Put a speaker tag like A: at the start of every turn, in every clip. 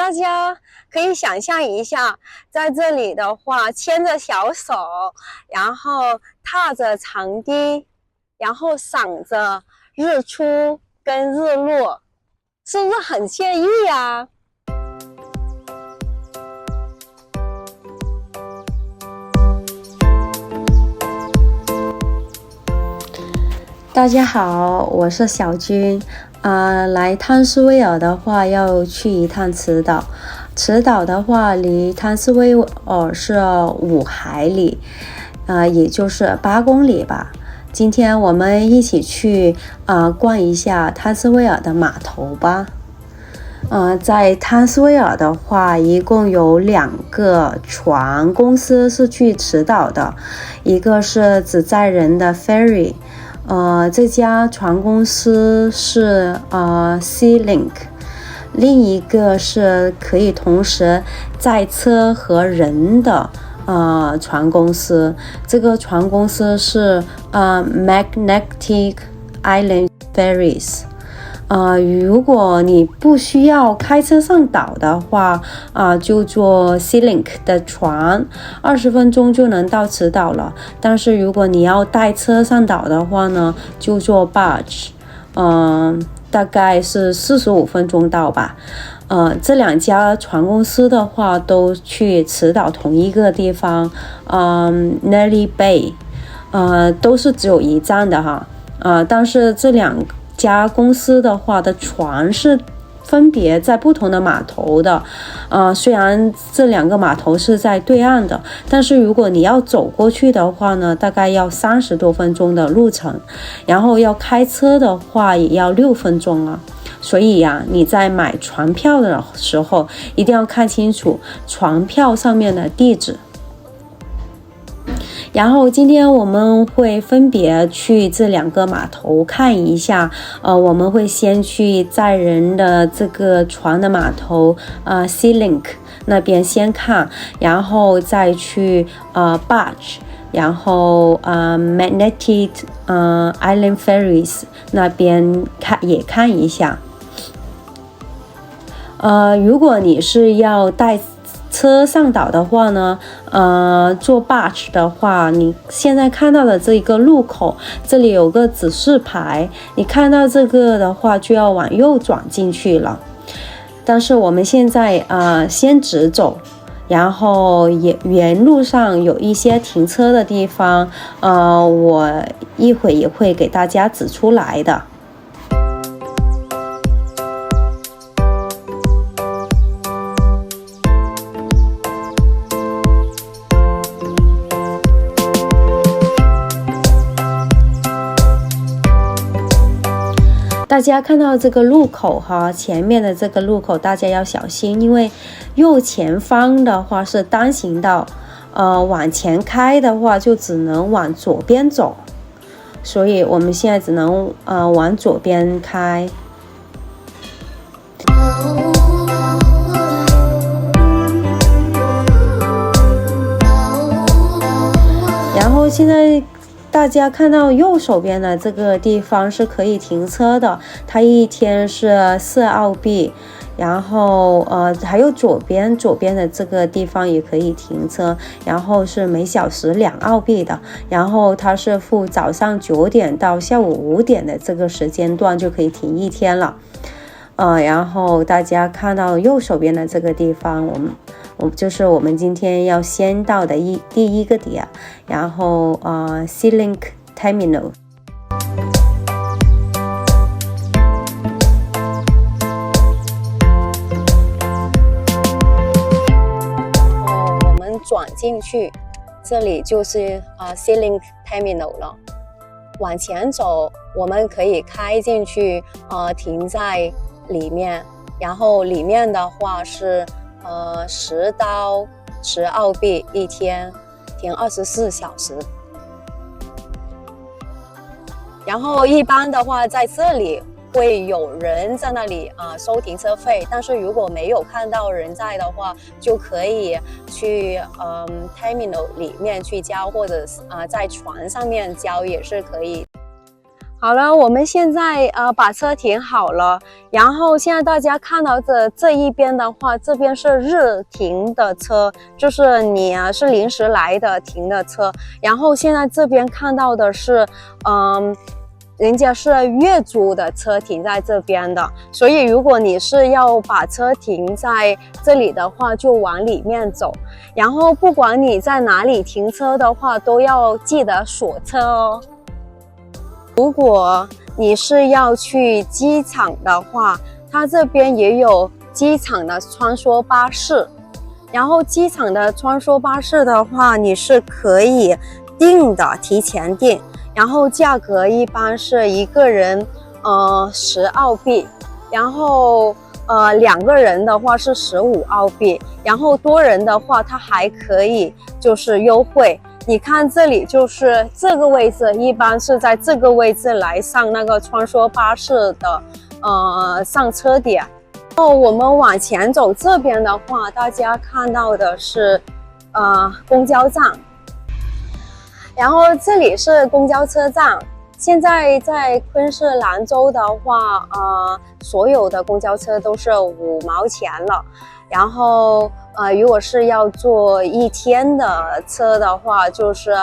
A: 大家可以想象一下，在这里的话，牵着小手，然后踏着长堤，然后赏着日出跟日落，是不是很惬意啊？
B: 大家好，我是小军。来汤斯威尔的话，要去一趟慈岛。慈岛的话，离汤斯威尔是5海里，也就是8公里吧。今天我们一起去逛一下汤斯威尔的码头吧。在汤斯威尔的话，一共有2个船公司是去慈岛的，一个是只载人的 ferry。这家船公司是Sea Link， 另一个是可以同时载车和人的船公司，这个船公司是Magnetic Island Ferries。如果你不需要开车上岛的话，就坐 Sea Link 的船，20分钟就能到慈岛了。但是如果你要带车上岛的话呢，就坐 barge， 大概是45分钟到吧。这2家船公司的话都去慈岛同一个地方，Nelly Bay， 都是只有1站的哈。但是这2家公司的话的船是分别在不同的码头的，虽然这2个码头是在对岸的，但是如果你要走过去的话呢，大概要30多分钟的路程，然后要开车的话也要6分钟啊。所以呀，你在买船票的时候一定要看清楚船票上面的地址。然后今天我们会分别去这2个码头看一下，我们会先去载人的这个船的码头Sea Link 那边先看，然后再去barge， 然后Magnetic Island Ferries 那边也看一下。如果你是要带车上岛的话呢，坐 barge 的话，你现在看到的这一个路口，这里有个指示牌，你看到这个的话就要往右转进去了。但是我们现在先直走，然后沿路上有一些停车的地方，我一会也会给大家指出来的。大家看到这个路口哈，前面的这个路口大家要小心，因为右前方的话是单行道，往前开的话就只能往左边走，所以我们现在只能往左边开。然后现在大家看到右手边的这个地方是可以停车的，它一天是4澳币，然后还有左边的这个地方也可以停车，然后是每小时2澳币的，然后它是付早上9点到下午5点的这个时间段就可以停1天了。然后大家看到右手边的这个地方，就是我们今天要先到的第一个点，然后Sea Link Terminal。
A: 我们转进去，这里就是Sea Link Terminal 了。往前走，我们可以开进去，停在里面，然后里面的话是10到10澳币1天，停24小时。然后一般的话，在这里会有人在那里收停车费，但是如果没有看到人在的话，就可以去terminal 里面去交，或者在船上面交也是可以。好了，我们现在把车停好了，然后现在大家看到的这一边的话，这边是日停的车，就是你是临时来的停的车，然后现在这边看到的是人家是月租的车停在这边的，所以如果你是要把车停在这里的话，就往里面走，然后不管你在哪里停车的话，都要记得锁车哦。如果你是要去机场的话，它这边也有机场的穿梭巴士，然后机场的穿梭巴士的话，你是可以订的，提前订，然后价格一般是一个人10澳币，然后2个人的话是15澳币，然后多人的话它还可以就是优惠。你看这里就是这个位置，一般是在这个位置来上那个穿梭巴士的上车点。然后我们往前走，这边的话大家看到的是公交站，然后这里是公交车站。现在在昆士兰州的话所有的公交车都是5毛钱了，然后如果是要坐1天的车的话，就是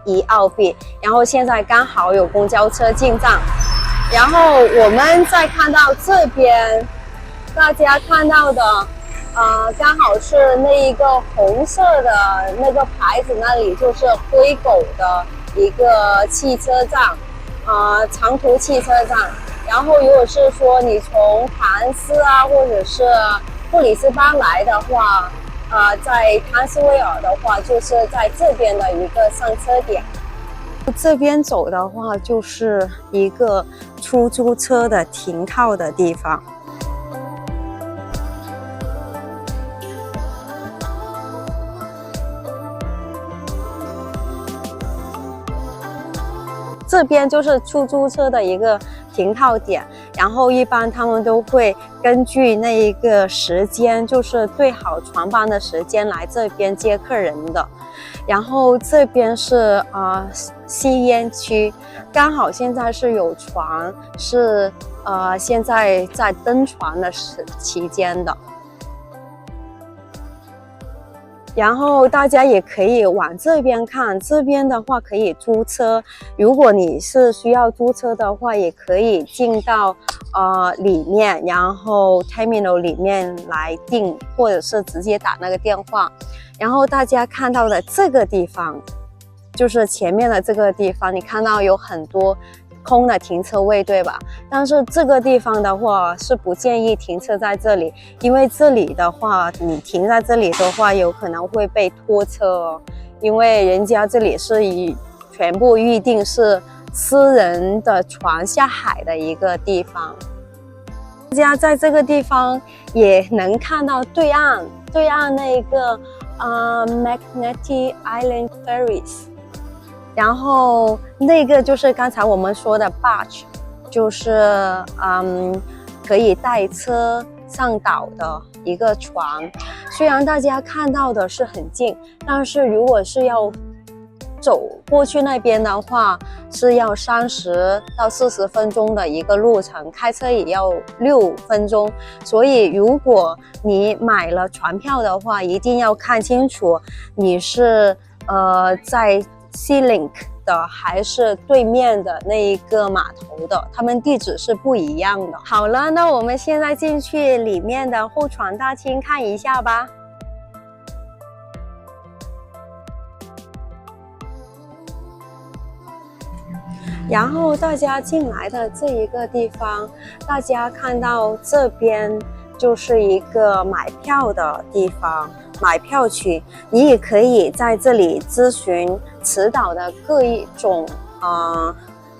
A: 1澳币。然后现在刚好有公交车进站，然后我们再看到这边，大家看到的刚好是那一个红色的那个牌子，那里就是灰狗的一个汽车站，长途汽车站。然后如果是说你从坎斯或者是布里斯班来的话，在汤斯威尔的话，就是在这边的一个上车点。这边走的话，就是一个出租车的停靠的地方。这边就是出租车的一个停靠点，然后一般他们都会根据那一个时间，就是对好船班的时间来这边接客人的。然后这边是吸烟区，刚好现在是有船是现在在登船的期间的。然后大家也可以往这边看，这边的话可以租车，如果你是需要租车的话，也可以进到里面，然后 terminal 里面来订，或者是直接打那个电话。然后大家看到的这个地方，就是前面的这个地方，你看到有很多空的停车位，对吧？但是这个地方的话是不建议停车在这里，因为这里的话你停在这里的话有可能会被拖车哦，因为人家这里是全部预定是私人的船下海的一个地方。大家在这个地方也能看到对岸那个Magnetic Island Ferries，然后那个就是刚才我们说的 barge， 就是可以带车上岛的一个船。虽然大家看到的是很近，但是如果是要走过去那边的话，是要30到40分钟的一个路程，开车也要6分钟。所以如果你买了船票的话，一定要看清楚你是在Sealink 的还是对面的那一个码头的，他们地址是不一样的。好了，那我们现在进去里面的候船大厅看一下吧。然后大家进来的这一个地方，大家看到这边就是一个买票的地方，买票区。你也可以在这里咨询慈岛的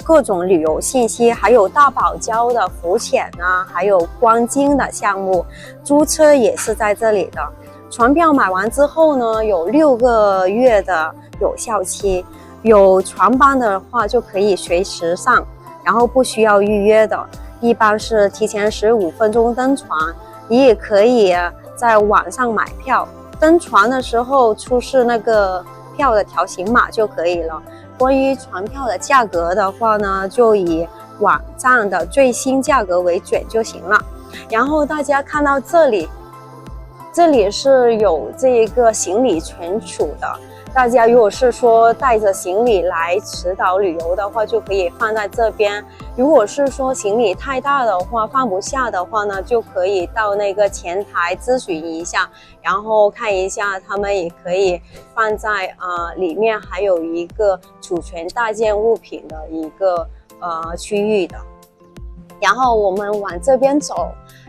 A: 各种旅游信息，还有大堡礁的浮潜还有观鲸的项目。租车也是在这里的。船票买完之后呢，有6个月的有效期。有船班的话就可以随时上，然后不需要预约的，一般是提前15分钟登船。你也可以在网上买票，登船的时候出示那个票的条形码就可以了。关于船票的价格的话呢，就以网站的最新价格为准就行了。然后大家看到这里是有这一个行李存储的。大家如果是说带着行李来池岛旅游的话，就可以放在这边。如果是说行李太大的话，放不下的话呢，就可以到那个前台咨询一下，然后看一下他们也可以放在里面还有一个储存大件物品的一个区域的。然后我们往这边走，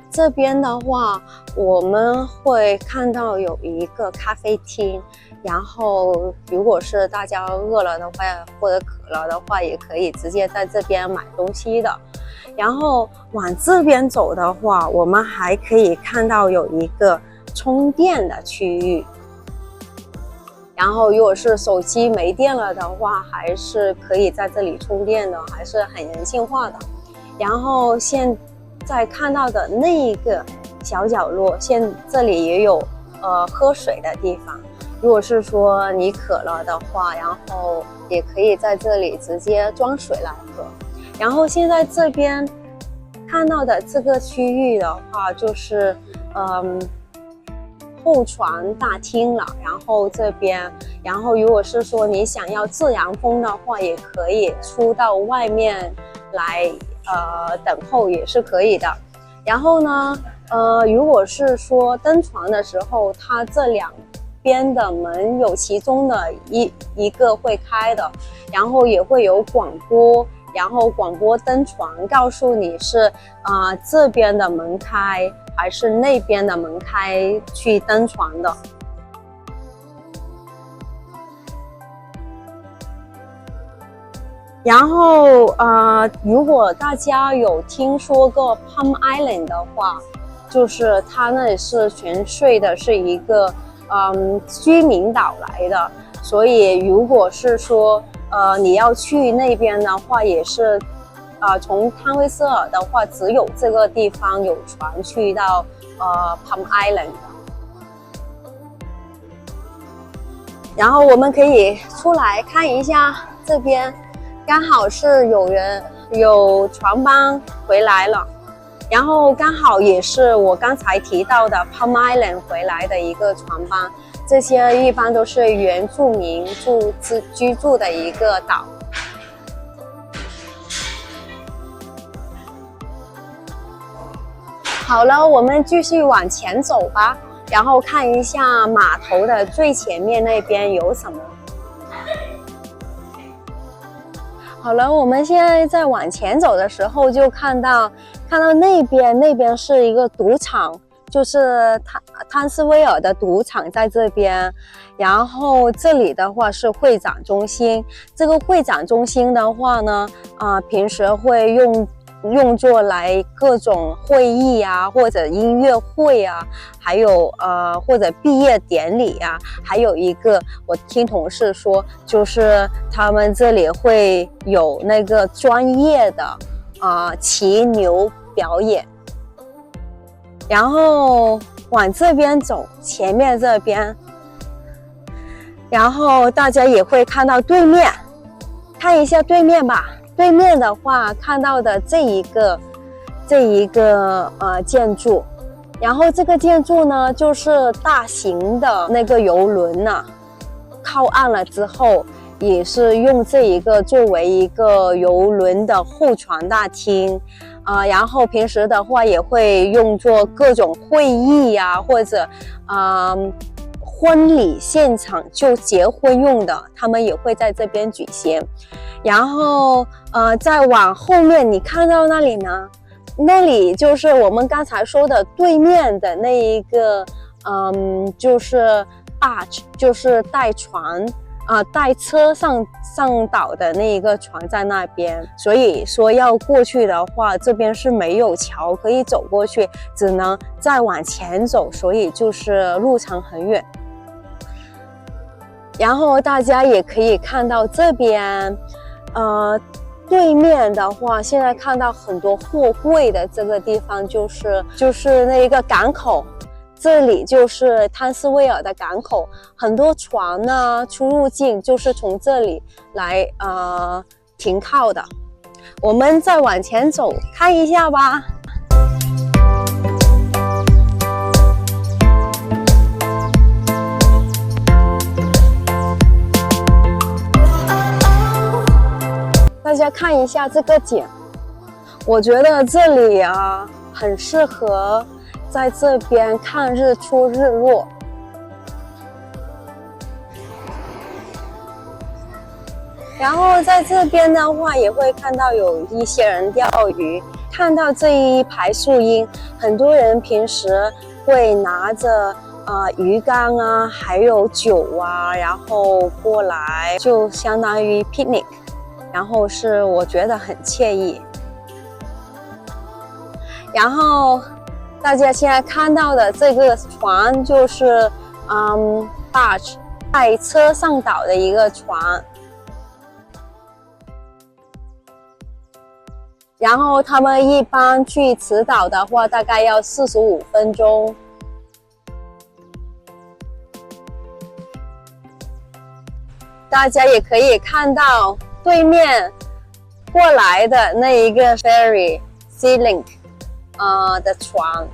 A: 这边的话我们会看到有一个咖啡厅。然后如果是大家饿了的话或者渴了的话，也可以直接在这边买东西的。然后往这边走的话，我们还可以看到有一个充电的区域。然后如果是手机没电了的话，还是可以在这里充电的，还是很人性化的。然后现在看到的那一个小角落，这里也有喝水的地方。如果是说你渴了的话，然后也可以在这里直接装水来喝。然后现在这边看到的这个区域的话，就是候船大厅了。然后这边，然后如果是说你想要自然风的话，也可以出到外面来等候也是可以的。然后呢，如果是说登船的时候，它这两边的门有其中的一个会开的，然后也会有广播，然后广播登船告诉你是这边的门开还是那边的门开去登船的。然后如果大家有听说过 Palm Island 的话，就是它那里是纯粹的是一个居民岛来的，所以如果是说你要去那边的话，也是从汤威瑟尔的话，只有这个地方有船去到Palm Island 的。然后我们可以出来看一下这边，刚好是有船班回来了。然后刚好也是我刚才提到的 Palm Island 回来的一个船班，这些一般都是原住民居住的一个岛。好了，我们继续往前走吧，然后看一下码头的最前面那边有什么。好了，我们现在在往前走的时候，就看到那边是一个赌场，就是汤斯威尔的赌场在这边。然后这里的话是会展中心，这个会展中心的话呢，平时会用作来各种会议啊，或者音乐会啊，还有或者毕业典礼啊，还有一个我听同事说，就是他们这里会有那个专业的骑牛表演。然后往这边走，前面这边，然后大家也会看到对面，看一下对面吧。对面的话看到的这一个建筑，然后这个建筑呢就是大型的那个邮轮呢，靠岸了之后也是用这一个作为一个邮轮的候船大厅。然后平时的话也会用作各种会议啊，或者婚礼现场就结婚用的，他们也会在这边举行。然后再往后面你看到那里呢，那里就是我们刚才说的对面的那一个就是 barge， 就是带船带车上岛的那一个船在那边，所以说要过去的话，这边是没有桥可以走过去，只能再往前走，所以就是路程很远。然后大家也可以看到这边对面的话，现在看到很多货柜的这个地方就是那一个港口，这里就是汤斯威尔的港口，很多船呢出入境就是从这里来停靠的。我们再往前走看一下吧。大家看一下这个景，我觉得这里啊很适合在这边看日出日落。然后在这边的话也会看到有一些人钓鱼，看到这一排树荫，很多人平时会拿着鱼竿啊还有酒啊，然后过来就相当于 picnic， 然后是我觉得很惬意。然后大家现在看到的这个船就是barge， 在车上岛的一个船。然后他们一般去慈岛的话，大概要45分钟。大家也可以看到对面过来的那一个 ferry Sea-Link 的船，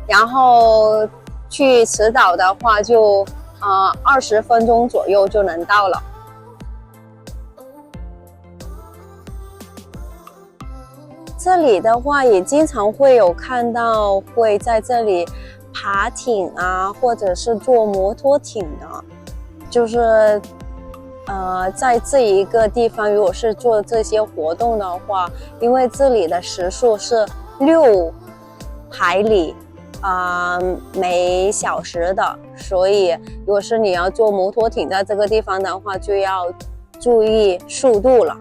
A: 然后去慈岛的话就20分钟左右就能到了。这里的话也经常会有看到会在这里爬艇啊，或者是坐摩托艇的，就是在这一个地方如果是做这些活动的话，因为这里的时速是6海里每小时的，所以如果是你要坐摩托艇在这个地方的话，就要注意速度了。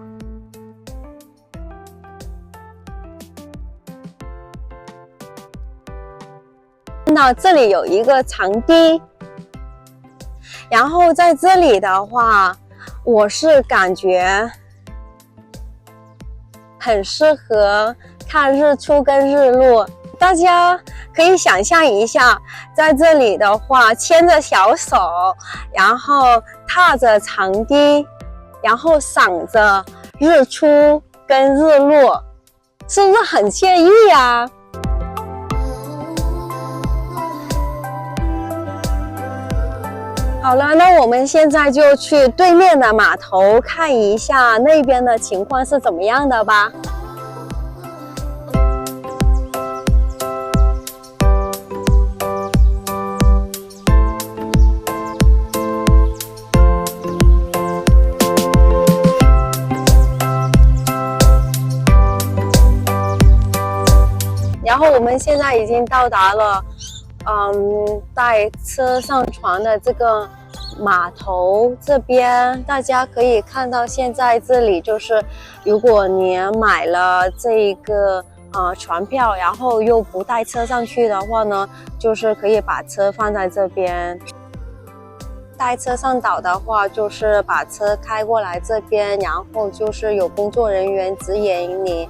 A: 看到这里有一个长堤，然后在这里的话，我是感觉很适合看日出跟日落。大家可以想象一下，在这里的话牵着小手，然后踏着长堤，然后赏着日出跟日落，是不是很惬意啊？好了，那我们现在就去对面的码头看一下那边的情况是怎么样的吧。然后我们现在已经到达了在车上船的这个码头这边，大家可以看到现在这里就是如果你买了这个船票，然后又不带车上去的话呢，就是可以把车放在这边。带车上岛的话，就是把车开过来这边，然后就是有工作人员指引你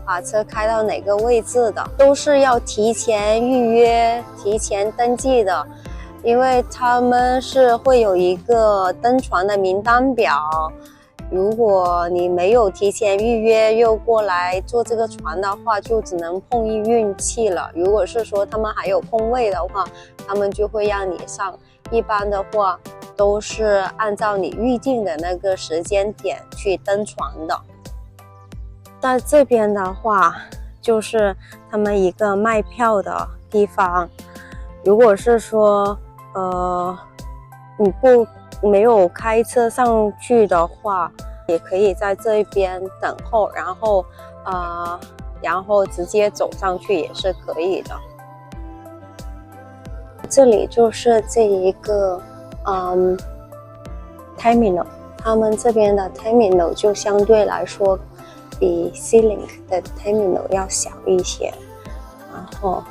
A: 把车开到哪个位置的，都是要提前预约、提前登记的，因为他们是会有一个登船的名单表。如果你没有提前预约又过来坐这个船的话，就只能碰一运气了。如果是说他们还有空位的话，他们就会让你上。一般的话都是按照你预定的那个时间点去登船的。在这边的话，就是他们一个卖票的地方。如果是说你没有开车上去的话，也可以在这边等候，然后直接走上去也是可以的。这里就是这一个terminal， 他们这边的 terminal 就相对来说比 Sea-Link 的 terminal 要小一些，然后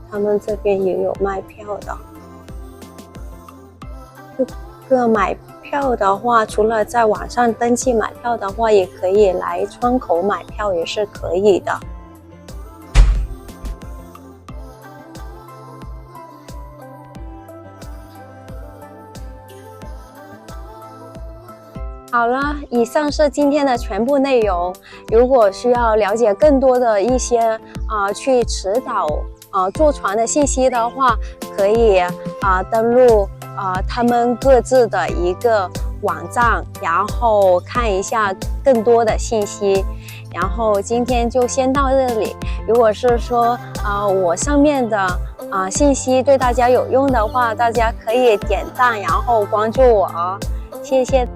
A: 他们这边也有卖票的。这个买票的话，除了在网上登记买票的话，也可以来窗口买票，也是可以的。好了，以上是今天的全部内容。如果需要了解更多的一些去池岛坐船的信息的话，可以登录他们各自的一个网站，然后看一下更多的信息。然后今天就先到这里。如果是说我上面的信息对大家有用的话，大家可以点赞，然后关注我哦，谢谢。